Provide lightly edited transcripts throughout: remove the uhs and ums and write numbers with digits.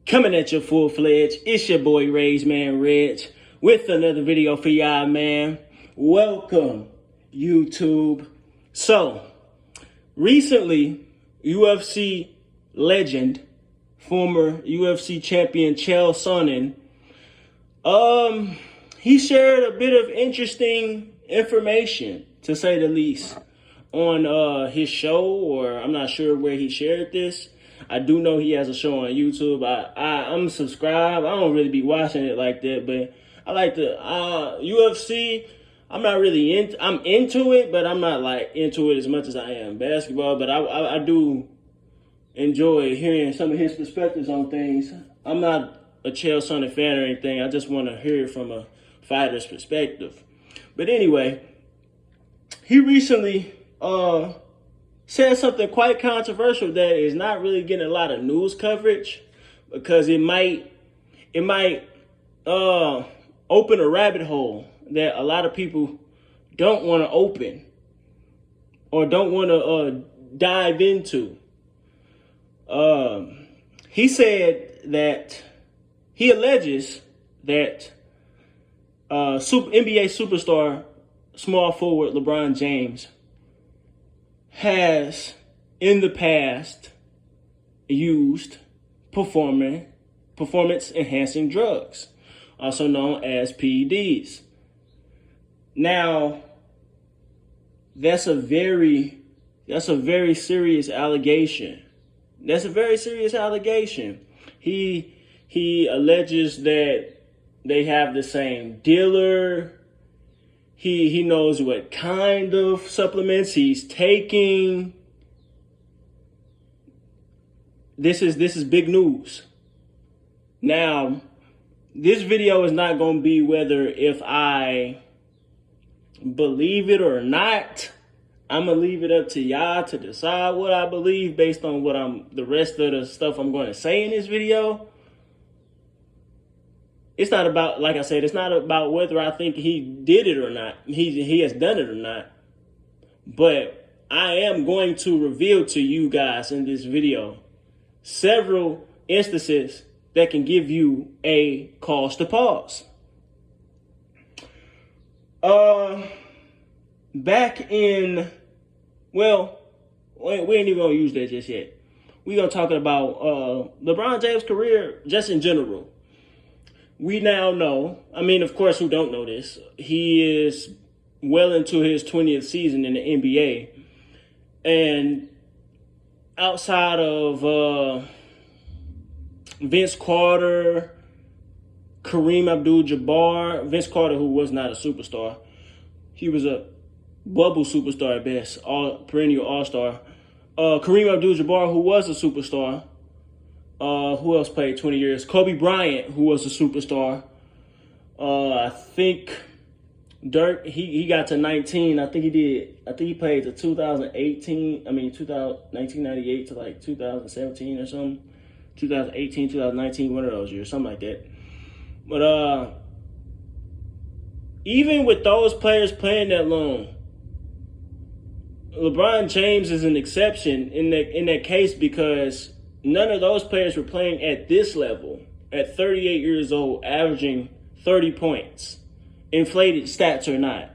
Coming at you full-fledged, it's your boy Regg with another video for y'all, man. Welcome, YouTube. So, recently, UFC legend, former UFC champion Chael Sonnen, he shared a bit of interesting information, to say the least, on his show, or I'm not sure where he shared this. I do know he has a show on YouTube. I'm subscribed. I don't really be watching it like that, but I like the UFC. I'm not really I'm into it, but I'm not like into it as much as I am basketball. But I do enjoy hearing some of his perspectives on things. I'm not a Chael Sonnen fan or anything. I just want to hear it from a fighter's perspective. But anyway, he recently said something quite controversial that is not really getting a lot of news coverage, because it might open a rabbit hole that a lot of people don't want to open or don't want to dive into. He said that he alleges that NBA superstar small forward LeBron James has in the past used performance-enhancing drugs, also known as PEDs. Now, that's a very serious allegation. That's a very serious allegation. He alleges that they have the same dealer. He knows what kind of supplements he's taking. This is big news. Now, this video is not going to be whether if I believe it or not. I'm going to leave it up to y'all to decide what I believe based on what the rest of the stuff I'm going to say in this video. It's not about, like I said, it's not about whether I think he did it or not. He has done it or not. But I am going to reveal to you guys in this video several instances that can give you a cause to pause. Back in, well, we ain't even going to use that just yet. We're going to talk about LeBron James' career just in general. We now know, I mean, of course, who don't know this, he is well into his 20th season in the NBA. And outside of Vince Carter, Kareem Abdul-Jabbar, Vince Carter, who was not a superstar, he was a bubble superstar at best, perennial all-star. Kareem Abdul-Jabbar, who was a superstar. Who else played 20 years? Kobe Bryant, who was a superstar. I think Dirk, he got to 19. I think he played to 1998 to like 2017 or something. 2018, 2019, one of those years, something like that. But even with those players playing that long, LeBron James is an exception in that case, because none of those players were playing at this level at 38 years old, averaging 30 points, inflated stats or not.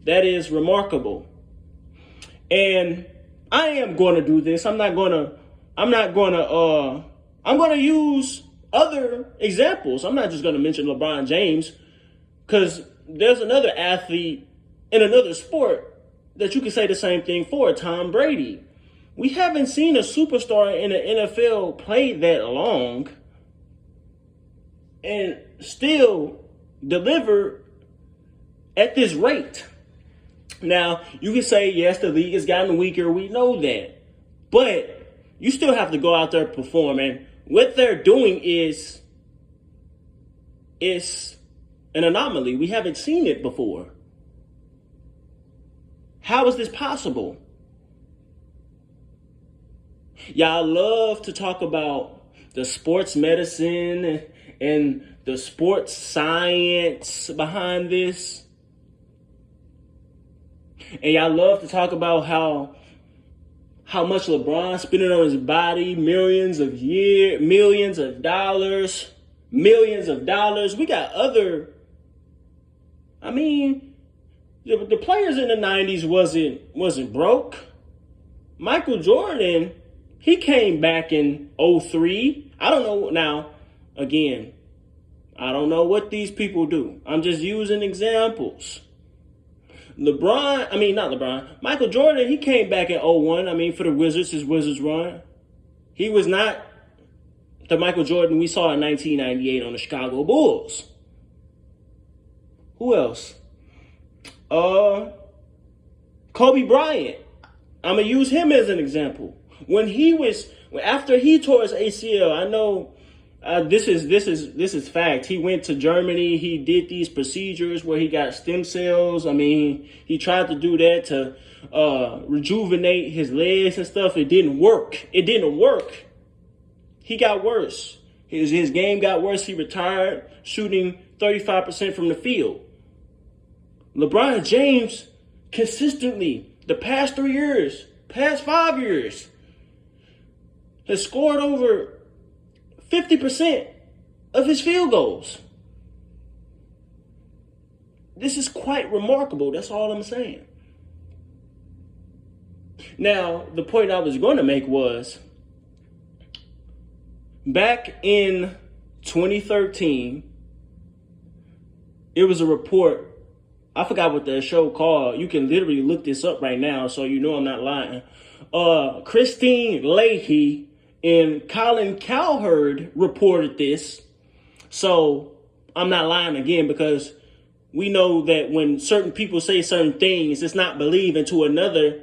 That is remarkable. And I am going to do this. I'm going to use other examples. I'm not just going to mention LeBron James, because there's another athlete in another sport that you can say the same thing for, Tom Brady. We haven't seen a superstar in the NFL play that long and still deliver at this rate. Now, you can say, yes, the league has gotten weaker. We know that. But you still have to go out there and perform. And what they're doing is an anomaly. We haven't seen it before. How is this possible? Y'all love to talk about the sports medicine and the sports science behind this. And y'all love to talk about how how much LeBron spending on his body, millions of dollars. We got other, the players in the 90s wasn't broke. Michael Jordan, he came back in 03. I don't know now, again, I don't know what these people do. I'm just using examples. Michael Jordan, he came back in 01. For the Wizards, his Wizards run. He was not the Michael Jordan we saw in 1998 on the Chicago Bulls. Who else? Kobe Bryant. I'm going to use him as an example. After he tore his ACL, I know this is fact. He went to Germany. He did these procedures where he got stem cells. He tried to do that to rejuvenate his legs and stuff. It didn't work. He got worse. His game got worse. He retired shooting 35% from the field. LeBron James consistently, the past 5 years, has scored over 50% of his field goals. This is quite remarkable. That's all I'm saying. Now, the point I was going to make was, back in 2013, it was a report. I forgot what the show called. You can literally look this up right now, so you know I'm not lying. Christine Leahy and Colin Cowherd reported this. So I'm not lying again, because we know that when certain people say certain things, it's not believed until another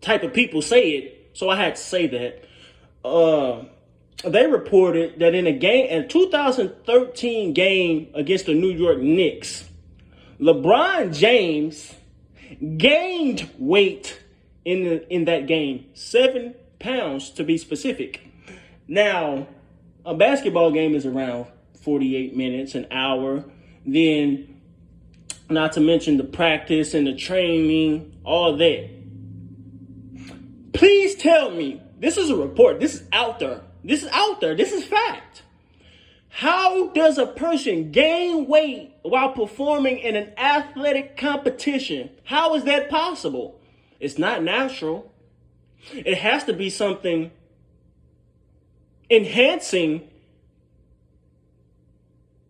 type of people say it. So I had to say that. They reported that in a 2013 game against the New York Knicks, LeBron James gained weight in that game, 7 pounds to be specific. Now, a basketball game is around 48 minutes, an hour. Then, not to mention the practice and the training, all that. Please tell me, this is a report. This is out there. This is fact. How does a person gain weight while performing in an athletic competition? How is that possible? It's not natural. It has to be something enhancing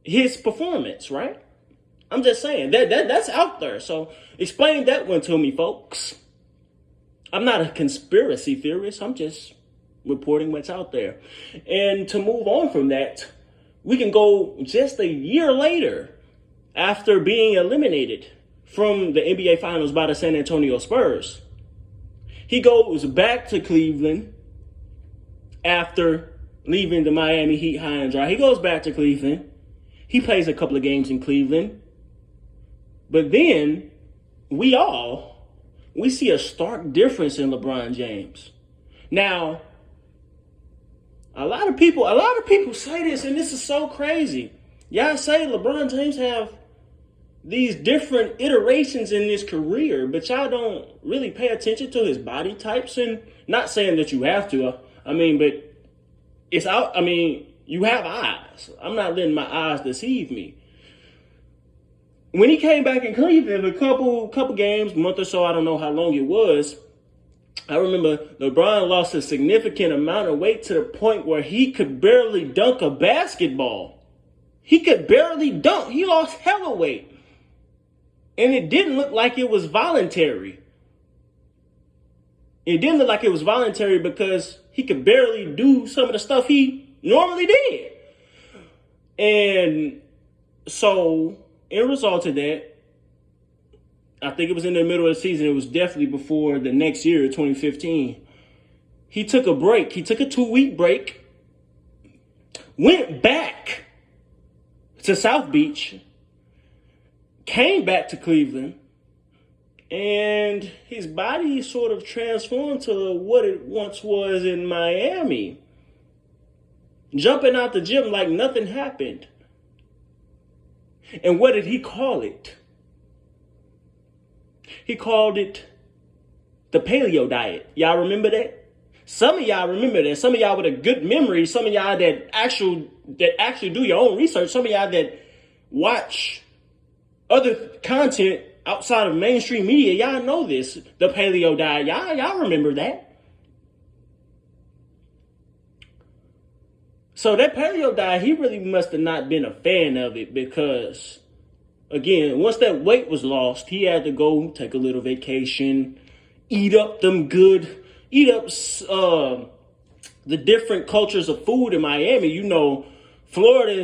his performance, right? I'm just saying that's out there. So explain that one to me, folks. I'm not a conspiracy theorist. I'm just reporting what's out there. And to move on from that, we can go just a year later, after being eliminated from the NBA Finals by the San Antonio Spurs. He goes back to Cleveland after leaving the Miami Heat high and dry. He goes back to Cleveland. He plays a couple of games in Cleveland. But then we see a stark difference in LeBron James. Now, a lot of people say this, and this is so crazy. Y'all say LeBron James have these different iterations in his career, but y'all don't really pay attention to his body types. And not saying that you have to, but it's out. You have eyes. I'm not letting my eyes deceive me. When he came back in Cleveland, a couple games, month or so, I don't know how long it was, I remember LeBron lost a significant amount of weight to the point where he could barely dunk a basketball. He could barely dunk. He lost hella weight. And it didn't look like it was voluntary. It didn't look like it was voluntary because he could barely do some of the stuff he normally did. And so, in result of that, I think it was in the middle of the season. It was definitely before the next year, 2015. He took a break. He took a 2-week break, went back to South Beach, came back to Cleveland, and his body sort of transformed to what it once was in Miami. Jumping out the gym like nothing happened. And what did he call it? He called it the paleo diet. Y'all remember that? Some of y'all remember that. Some of y'all with a good memory. Some of y'all that actually do your own research. Some of y'all that watch other content outside of mainstream media. Y'all know this. The paleo diet. Y'all remember that. So that paleo diet, he really must have not been a fan of it because, again, once that weight was lost, he had to go take a little vacation, eat up the different cultures of food in Miami. You know, Florida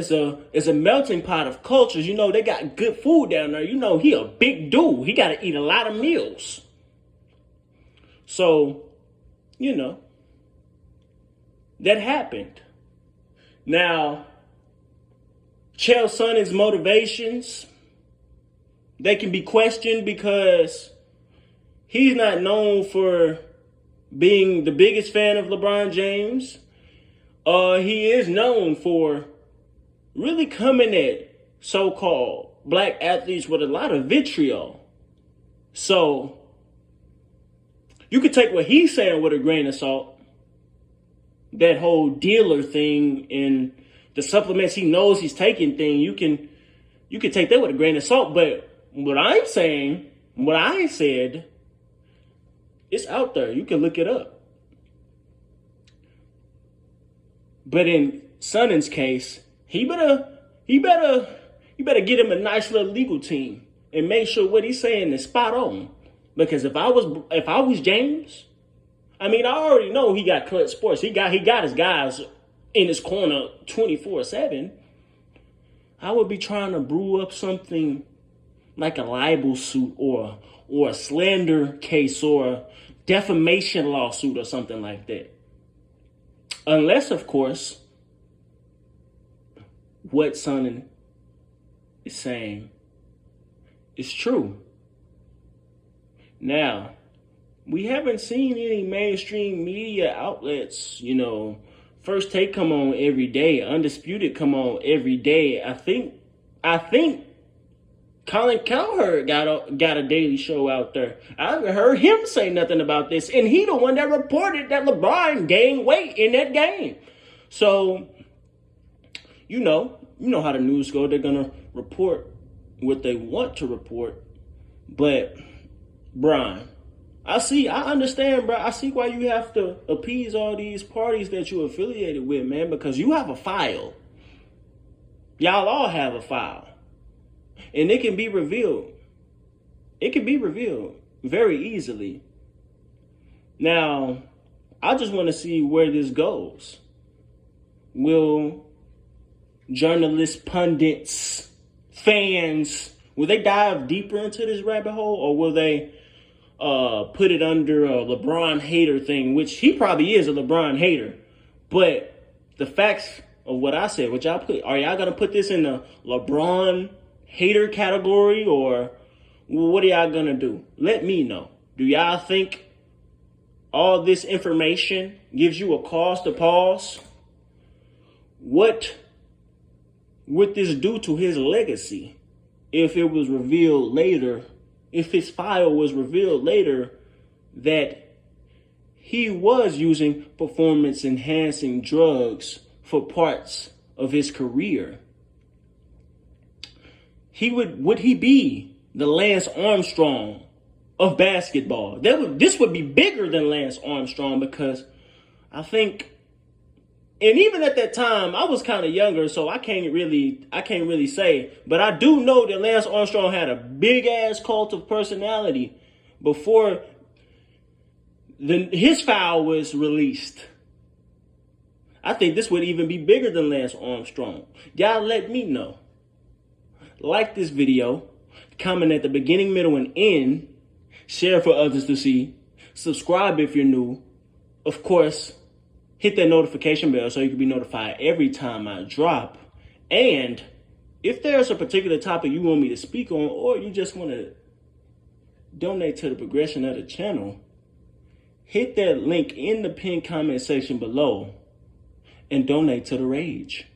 is a melting pot of cultures. You know, they got good food down there. You know, he a big dude. He got to eat a lot of meals. So, you know, that happened. Now, Chael Sonnen's motivations, they can be questioned because he's not known for being the biggest fan of LeBron James. He is known for really coming at so-called black athletes with a lot of vitriol. So you could take what he's saying with a grain of salt. That whole dealer thing and the supplements he knows he's taking thing, you can take that with a grain of salt. But what I'm saying, what I said, it's out there. You can look it up. But in Sonnen's case, he better get him a nice little legal team and make sure what he's saying is spot on. Because if I was James, I mean, I already know he got Clutch Sports. He got his guys in his corner 24/7. I would be trying to brew up something like a libel suit or a slander case or a defamation lawsuit or something like that. Unless, of course, what Sonnen is saying is true. Now, we haven't seen any mainstream media outlets, you know, First Take come on every day, Undisputed come on every day. I think Colin Cowherd got a daily show out there. I haven't heard him say nothing about this, and he the one that reported that LeBron gained weight in that game. So, you know how the news go. They're gonna report what they want to report. But Brian, I understand, bro. I see why you have to appease all these parties that you're affiliated with, man, because you have a file. Y'all all have a file. And it can be revealed. It can be revealed very easily. Now, I just want to see where this goes. Will journalists, pundits, fans, will they dive deeper into this rabbit hole, or will they put it under a LeBron hater thing, which he probably is a LeBron hater? But the facts of what I said, what y'all put, are y'all going to put this in the LeBron hater category, or what are y'all going to do? Let me know. Do y'all think all this information gives you a cause to pause? What would this do to his legacy if it was revealed later, if his file was revealed later that he was using performance-enhancing drugs for parts of his career? Would he be the Lance Armstrong of basketball? This would be bigger than Lance Armstrong, because I think, and even at that time, I was kind of younger, so I can't really say, but I do know that Lance Armstrong had a big ass cult of personality before his file was released. I think this would even be bigger than Lance Armstrong. Y'all let me know. Like this video, comment at the beginning, middle, and end, share for others to see, subscribe if you're new. Of course, hit that notification bell so you can be notified every time I drop. And if there's a particular topic you want me to speak on, or you just want to donate to the progression of the channel, hit that link in the pinned comment section below and donate to the rage.